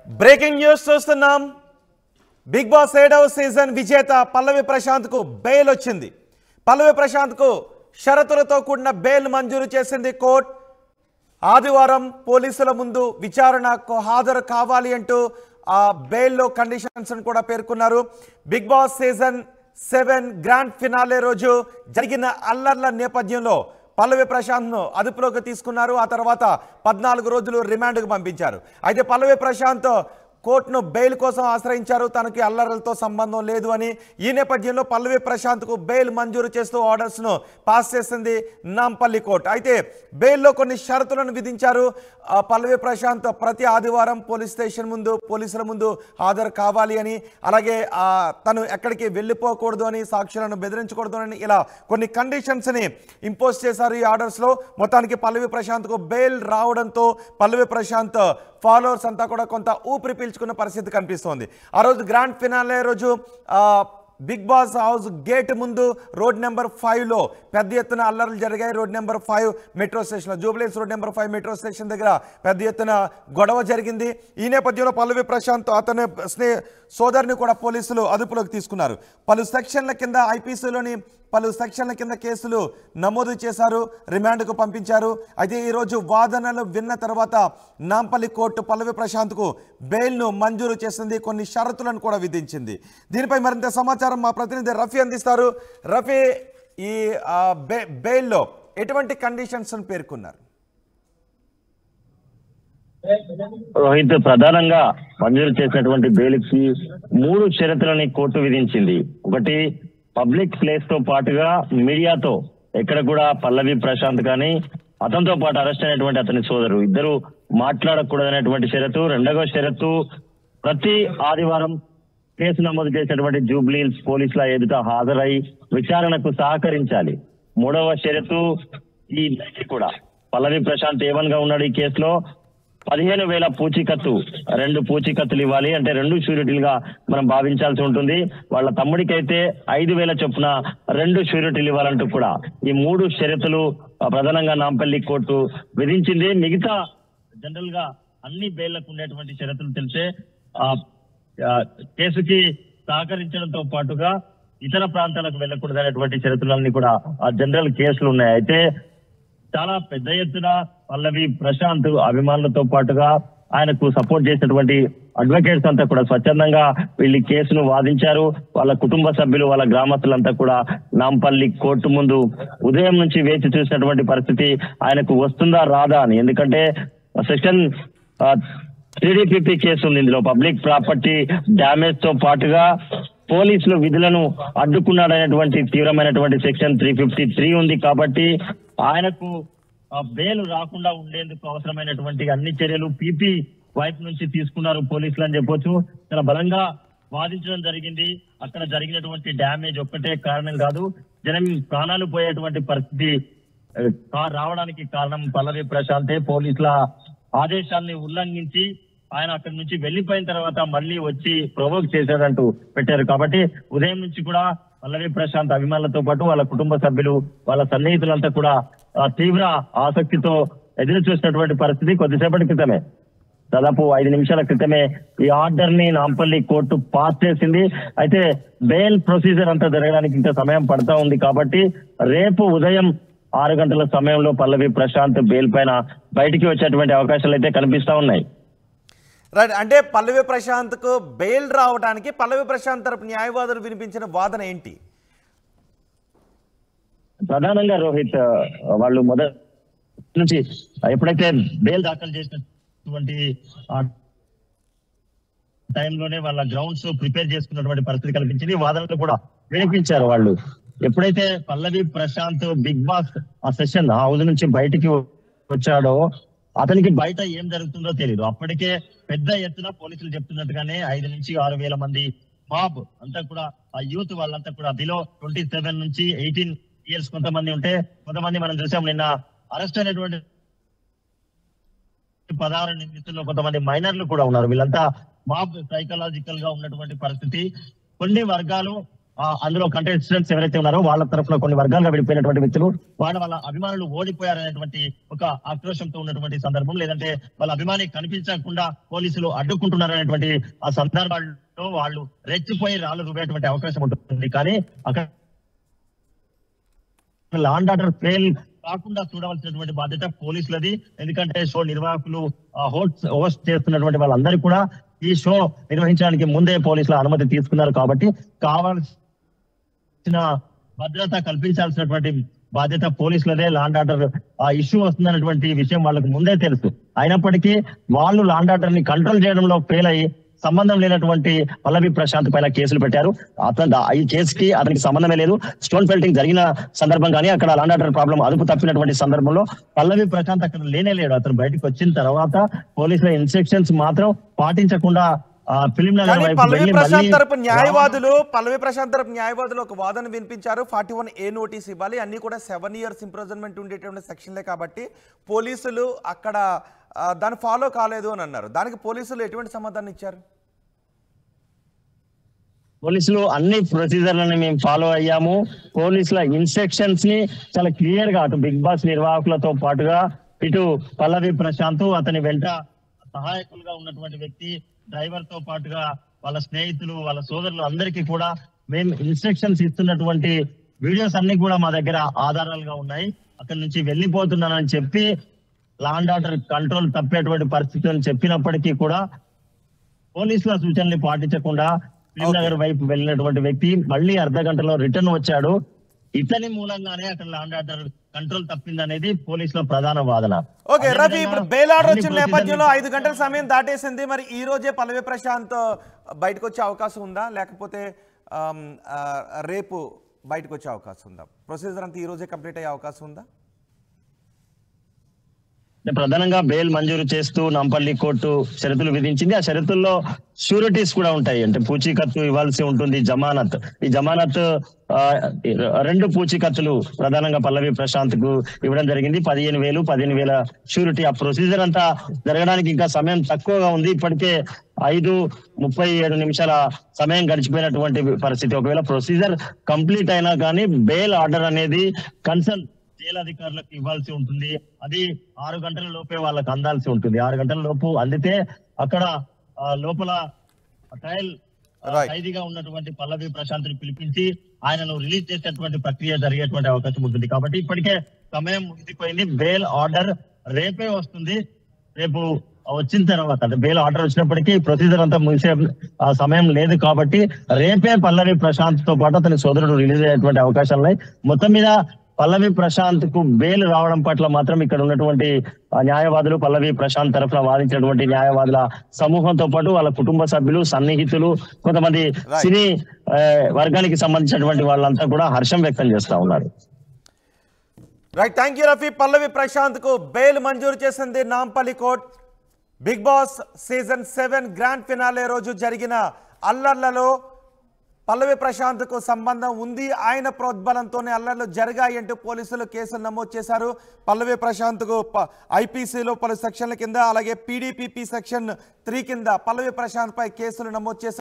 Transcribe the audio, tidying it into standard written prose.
Breaking news చూస్తున్నాం. Big boss 7వ season విజేత పల్లవి ప్రశాంత్ కు బెయిల్ వచ్చింది. పల్లవి ప్రశాంత్ కు షరతులతో కూడిన బెయిల్ మంజూరు చేసింది కోర్టు. ఆదివారం పోలీసుల ముందు విచారణకు హాజరు కావాలి అంటూ ఆ బెయిల్లో కండిషన్స్ కూడా పేర్కొన్నారు. Bigg Boss season 7 grand finale రోజు జరిగిన అల్లర్ల నేపథ్యంలో పల్లవి ప్రశాంత్ను అదుపులోకి తీసుకున్నారు. ఆ తర్వాత 14 రోజులు రిమాండ్కు పంపించారు. అయితే పల్లవి ప్రశాంత్ కోర్టును బెయిల్ కోసం ఆశ్రయించారు. తనకి అల్లర్లతో సంబంధం లేదు అని. ఈ నేపథ్యంలో పల్లవి ప్రశాంత్కు బెయిల్ మంజూరు చేస్తూ ఆర్డర్స్ను పాస్ చేసింది నాంపల్లి కోర్టు. అయితే బెయిల్లో కొన్ని షరతులను విధించారు. పల్లవి ప్రశాంత్ ప్రతి ఆదివారం పోలీస్ స్టేషన్ ముందు పోలీసుల ముందు హాజరు కావాలి అని, అలాగే తను ఎక్కడికి వెళ్ళిపోకూడదు అని, సాక్షులను బెదిరించకూడదు అని, ఇలా కొన్ని కండిషన్స్ని ఇంపోజ్ చేశారు ఈ ఆర్డర్స్లో. మొత్తానికి పల్లవి ప్రశాంత్కు బెయిల్ రావడంతో పల్లవి ప్రశాంత్ ఫాలోవర్స్ అంతా కూడా కొంత ఊపిరి పీల్చుకున్న పరిస్థితి కనిపిస్తోంది. ఆ రోజు గ్రాండ్ ఫినాలే రోజు బిగ్ బాస్ హౌస్ గేట్ ముందు రోడ్ నెంబర్ 5లో పెద్ద ఎత్తున అల్లర్లు జరిగాయి. రోడ్ నెంబర్ 5 మెట్రో స్టేషన్లో, Jubilee Hills road number 5 metro station దగ్గర పెద్ద ఎత్తున గొడవ జరిగింది. ఈ నేపథ్యంలో పల్లవి ప్రశాంత్ అతని సోదరిని కూడా పోలీసులు అదుపులోకి తీసుకున్నారు. పలు సెక్షన్ల కింద ఐపీసీలోని పలు సెక్షన్ల కింద కేసులు నమోదు చేశారు, రిమాండ్కు పంపించారు. అయితే ఈరోజు వాదనలు విన్న తర్వాత నాంపల్లి కోర్టు పల్లవి ప్రశాంత్కు బెయిల్ను మంజూరు చేసింది, కొన్ని షరతులను కూడా విధించింది. దీనిపై మరింత సమాచారం మా ప్రతినిధి రఫీ అందిస్తారు. రఫీ, ఈ బెయిల్లో ఎటువంటి కండిషన్స్ పేర్కొన్నారు? రోహిత్, ప్రధానంగా మంజూరు చేసినటువంటి బెయిల్కి 3 షరతులని కోర్టు విధించింది. ఒకటి, పబ్లిక్ ప్లేస్ తో పాటుగా మీడియాతో ఎక్కడ కూడా పల్లవి ప్రశాంత్ కానీ అతనితో పాటు అరెస్ట్ అయినటువంటి అతని సోదరు ఇద్దరు మాట్లాడకూడదనేటువంటి షరతు. రెండవ షరతు, ప్రతి ఆదివారం కేసు నమోదు చేసినటువంటి జూబ్లీహిల్స్ పోలీసుల ఎదుట హాజరై విచారణకు సహకరించాలి. మూడవ షరతు, ఈ కూడా పల్లవి ప్రశాంత్ A1 గా ఉన్నాడు. ఈ కేసులో 15,000 పూచీకత్తు, 2 పూచీకత్తులు ఇవ్వాలి. అంటే 2 షూరిటీలుగా మనం భావించాల్సి ఉంటుంది. వాళ్ళ తమ్ముడికి అయితే 5,000 చొప్పున 2 షూరిటీలు ఇవ్వాలంటూ కూడా ఈ 3 షరతులు ప్రధానంగా నాంపల్లి కోర్టు విధించింది. మిగతా జనరల్ గా అన్ని బెయిల్లకు ఉండేటువంటి షరతులు తెలిసే కేసుకి సహకరించడంతో పాటుగా ఇతర ప్రాంతాలకు వెళ్ళకూడదు అనేటువంటి షరతులన్నీ కూడా జనరల్ కేసులు ఉన్నాయి. అయితే చాలా పెద్ద ఎత్తున పల్లవి ప్రశాంత్ అభిమానులతో పాటుగా ఆయనకు సపోర్ట్ చేసినటువంటి అడ్వకేట్స్ అంతా కూడా స్వచ్ఛందంగా వీళ్ళు కేసును వాదించారు. వాళ్ళ కుటుంబ సభ్యులు, వాళ్ళ గ్రామస్తులంతా కూడా నాంపల్లి కోర్టు ముందు ఉదయం నుంచి వేచి చూసినటువంటి పరిస్థితి ఆయనకు వస్తుందా రాదా అని. ఎందుకంటే సెక్షన్ 3DPP కేసు ఉంది. ఇందులో పబ్లిక్ ప్రాపర్టీ డ్యామేజ్ తో పాటుగా పోలీసులు విధులను అడ్డుకున్నాడనేటువంటి తీవ్రమైనటువంటి సెక్షన్ 353 ఉంది. కాబట్టి ఆయనకు బెయిల్ రాకుండా ఉండేందుకు అవసరమైనటువంటి అన్ని చర్యలు పీపీ వైపు నుంచి తీసుకున్నారు పోలీసులు అని చెప్పొచ్చు. చాలా బలంగా వాదించడం జరిగింది. అక్కడ జరిగినటువంటి డ్యామేజ్ ఒక్కటే కారణం కాదు, జనం ప్రాణాలు పోయేటువంటి పరిస్థితి రావడానికి కారణం పల్లవి ప్రశాంతే. పోలీసుల ఆదేశాన్ని ఉల్లంఘించి ఆయన అక్కడి నుంచి వెళ్లిపోయిన తర్వాత మళ్ళీ వచ్చి ప్రొవోక్ చేశాడంటూ పెట్టారు. కాబట్టి ఉదయం నుంచి కూడా పల్లవి ప్రశాంత్ అభిమానులతో పాటు వాళ్ళ కుటుంబ సభ్యులు, వాళ్ళ సన్నిహితులంతా కూడా తీవ్ర ఆసక్తితో ఎదురు చూసినటువంటి పరిస్థితి. కొద్దిసేపటి క్రితమే, దాదాపు 5 నిమిషాల క్రితమే ఈ ఆర్డర్ ని నాంపల్లి కోర్టు పాస్ చేసింది. అయితే బెయిల్ ప్రొసీజర్ అంతా జరగడానికి ఇంకా సమయం పడతా ఉంది. కాబట్టి రేపు ఉదయం 6 గంటల సమయంలో పల్లవి ప్రశాంత్ బెయిల్ పైన బయటికి వచ్చేటువంటి అవకాశాలు అయితే కనిపిస్తా ఉన్నాయి. రైట్, అంటే పల్లవి ప్రశాంత్కు బెయిల్ రావడానికి పల్లవి ప్రశాంత్ తరపు న్యాయవాదులు వినిపించిన వాదన ఏంటి? ప్రధానంగా రోహిత్, వాళ్ళు మొదటి నుంచి ఎప్పుడైతే బెయిల్ దాఖలు చేసినటువంటి టైంలోనే వాళ్ళ గ్రౌండ్స్ ప్రిపేర్ చేసుకున్నటువంటి పరిస్థితి కనిపించింది. వాదనలు కూడా వినిపించారు వాళ్ళు. ఎప్పుడైతే పల్లవి ప్రశాంత్ బిగ్ బాస్ ఆ సెషన్ హౌస్ నుంచి బయటికి వచ్చాడో అతనికి బయట ఏం జరుగుతుందో తెలియదు. అప్పటికే పెద్ద ఎత్తున పోలీసులు చెప్తున్నట్టుగానే 5 నుంచి 6,000 మంది మాబ్ అంతా కూడా ఆ యూత్ వాళ్ళంతా కూడా బిలో 27 నుంచి 18 ఇయర్స్ కొంతమంది ఉంటే, కొంతమంది మనం చూసాం నిన్న అరెస్ట్ అయినటువంటి 16 నిందితుల్లో కొంతమంది మైనర్లు కూడా ఉన్నారు. వీళ్ళంతా మాబ్ సైకలాజికల్ గా ఉన్నటువంటి పరిస్థితి. కొన్ని వర్గాలు అందులో కంటెస్టెంట్స్ ఎవరైతే ఉన్నారో వాళ్ళ తరఫున కొన్ని వర్గాలుగా విడిపోయినటువంటి వ్యక్తులు వాళ్ళ అభిమానులు ఓడిపోయారనేటువంటి ఒక ఆక్రోశంతో ఉన్నటువంటి సందర్భం, లేదంటే వాళ్ళ అభిమాని కనిపించకుండా పోలీసులు అడ్డుకుంటున్నారనేటువంటి ఆ సందర్భాల్లో వాళ్ళు రెచ్చిపోయి రాళ్ళు రుబ్బేటువంటి అవకాశం ఉంటుంది. కానీ అక్కడ లా అండ్ ఆర్డర్ ఫెయిల్ కాకుండా చూడవలసినటువంటి బాధ్యత పోలీసులది. ఎందుకంటే షో నిర్వాహకులు హోస్ట్ చేస్తున్నటువంటి వాళ్ళందరూ కూడా ఈ షో నిర్వహించడానికి ముందే పోలీసుల అనుమతి తీసుకున్నారు కాబట్టి కావాల్సిన భద్రత కల్పించాల్సినటువంటి బాధ్యత పోలీసులదే. లా అండ్ ఆర్డర్ ఇష్యూ వస్తుందన్నటువంటి విషయం వాళ్ళకు ముందే తెలుసు. అయినప్పటికీ వాళ్ళు లా అండ్ ఆర్డర్ ని కంట్రోల్ చేయడంలో ఫెయిల్ అయ్యి సంబంధం లేనటువంటి పల్లవి ప్రశాంత్ పైన కేసులు పెట్టారు. ఈ కేసుకి అతనికి సంబంధమే లేదు. స్టోన్ ఫెల్టింగ్ జరిగిన సందర్భం కానీ అక్కడ లా అండ్ ఆర్డర్ ప్రాబ్లం అదుపు తప్పినటువంటి సందర్భంలో పల్లవి ప్రశాంత్ అక్కడ లేనేలేడు. అతను బయటకు వచ్చిన తర్వాత పోలీసుల ఇన్స్ట్రక్షన్స్ మాత్రం పాటించకుండా పల్లవి ప్రశాంత్ తరపు న్యాయవాదులు ఒక వాదన వినిపించారు. 41A నోటీస్ ఇవ్వాలి, అన్ని కూడా 7 years ఇంప్రిజన్మెంట్ ఉండేటువంటి సెక్షన్లే కాబట్టి పోలీసులు అక్కడ దాన్ని ఫాలో కాలేదు అని అన్నారు. దానికి పోలీసులు ఎటువంటి సమాధానం ఇచ్చారు? పోలీసులు అన్ని ప్రొసీజర్లను మేము ఫాలో అయ్యాము. పోలీసుల ఇన్స్ట్రక్షన్స్ ని చాలా క్లియర్ గా అటు బిగ్ బాస్ నిర్వాహకులతో పాటుగా ఇటు పల్లవి ప్రశాంత్ అతని వెంట సహాయకులుగా ఉన్నటువంటి వ్యక్తి డ్రైవర్ తో పాటుగా వాళ్ళ స్నేహితులు వాళ్ళ సోదరులు అందరికీ కూడా మేము ఇన్స్ట్రక్షన్స్ ఇస్తున్నటువంటి వీడియోస్ అన్ని కూడా మా దగ్గర ఆధారాలుగా ఉన్నాయి. అక్కడి నుంచి వెళ్ళిపోతున్నానని చెప్పి లా అండ్ ఆర్డర్ కంట్రోల్ తప్పేటువంటి పరిస్థితి అని చెప్పినప్పటికీ కూడా పోలీసుల సూచనలు పాటించకుండా ఫిలింనగర్ వైపు వెళ్ళినటువంటి వ్యక్తి మళ్ళీ అర్ధ గంటలో రిటర్న్ వచ్చాడు. ఇతని మూలంగానే అక్కడ లా అండ్ ఆర్డర్ కంట్రోల్ తప్పిందనేది పోలీసుల ప్రధాన వాదన. ఓకే రవి, ఇప్పుడు బెయిల్ ఆర్డర్ వచ్చిన నేపథ్యంలో 5 గంటల సమయం దాటేసింది. మరి ఈ రోజే పల్లవి ప్రశాంత్ బయటకు వచ్చే అవకాశం ఉందా, లేకపోతే రేపు బయటకు వచ్చే అవకాశం ఉందా? ప్రొసీజర్ అంతా ఈ రోజే కంప్లీట్ అయ్యే అవకాశం ఉందా? ప్రధానంగా బెయిల్ మంజూరు చేస్తూ నాంపల్లి కోర్టు షరతులు విధించింది. ఆ షరతుల్లో షూరిటీస్ కూడా ఉంటాయి. అంటే పూచీకత్తు ఇవ్వాల్సి ఉంటుంది, జమానత్. ఈ జమానత్ 2 పూచీకత్తులు ప్రధానంగా పల్లవి ప్రశాంత్ కు ఇవ్వడం జరిగింది. 15,000, 15,000 షూరిటీ. ఆ ప్రొసీజర్ అంతా జరగడానికి ఇంకా సమయం తక్కువగా ఉంది. ఇప్పటికే 5:37 సమయం గడిచిపోయినటువంటి పరిస్థితి. ఒకవేళ ప్రొసీజర్ కంప్లీట్ అయినా కానీ బెయిల్ ఆర్డర్ అనేది కన్సర్న్ జైలు అధికారులకు ఇవ్వాల్సి ఉంటుంది. అది 6 గంటల లోపే వాళ్ళకి అందాల్సి ఉంటుంది. 6 గంటల లోపు అందితే అక్కడ లోపల ట్రయల్ ఖైదీగా ఉన్నటువంటి పల్లవి ప్రశాంత్ ని పిలిపించి ఆయనను రిలీజ్ చేసేటువంటి ప్రక్రియ జరిగేటువంటి అవకాశం ఉంటుంది. కాబట్టి ఇప్పటికే సమయం ముగిసిపోయింది. బెయిల్ ఆర్డర్ రేపే వస్తుంది. రేపు వచ్చిన తర్వాత అంటే బెయిల్ ఆర్డర్ వచ్చినప్పటికీ ప్రొసీజర్ అంతా ముగిసే సమయం లేదు కాబట్టి రేపే పల్లవి ప్రశాంత్ తో పాటు అతని సోదరుడు రిలీజ్ అయ్యేటువంటి అవకాశాలు ఉన్నాయి. మొత్తం మీద పల్లవి ప్రశాంత్ కు బెయిల్ రావడం పట్ల మాత్రం ఇక్కడ ఉన్నటువంటి న్యాయవాదులు, పల్లవి ప్రశాంత్ తరఫున వాదించినటువంటి న్యాయవాదుల సమూహంతో పాటు వాళ్ళ కుటుంబ సభ్యులు, సన్నిహితులు, కొంతమంది సినీ వర్గానికి సంబంధించినటువంటి వాళ్ళంతా కూడా హర్షం వ్యక్తం చేస్తా ఉన్నారు. Right, thank you Rafi. Pallavi Prashant కు బెయిల్ మంజూరు చేసింది Nampally court. Bigg Boss season 7 grand finale రోజు జరిగిన అల్లర్లలో పల్లవి ప్రశాంత్ కు సంబంధం ఉంది, ఆయన ప్రోద్బలంతోనే అల్లర్లు జరిగాయి అంటూ పోలీసులు కేసులు నమోదు చేశారు. పల్లవి ప్రశాంత్ కు ఐపీసీలో పలు సెక్షన్ల కింద, అలాగే పీడీపీపీ సెక్షన్ 3 కింద పల్లవి ప్రశాంత్ పై కేసులు నమోదు చేశారు.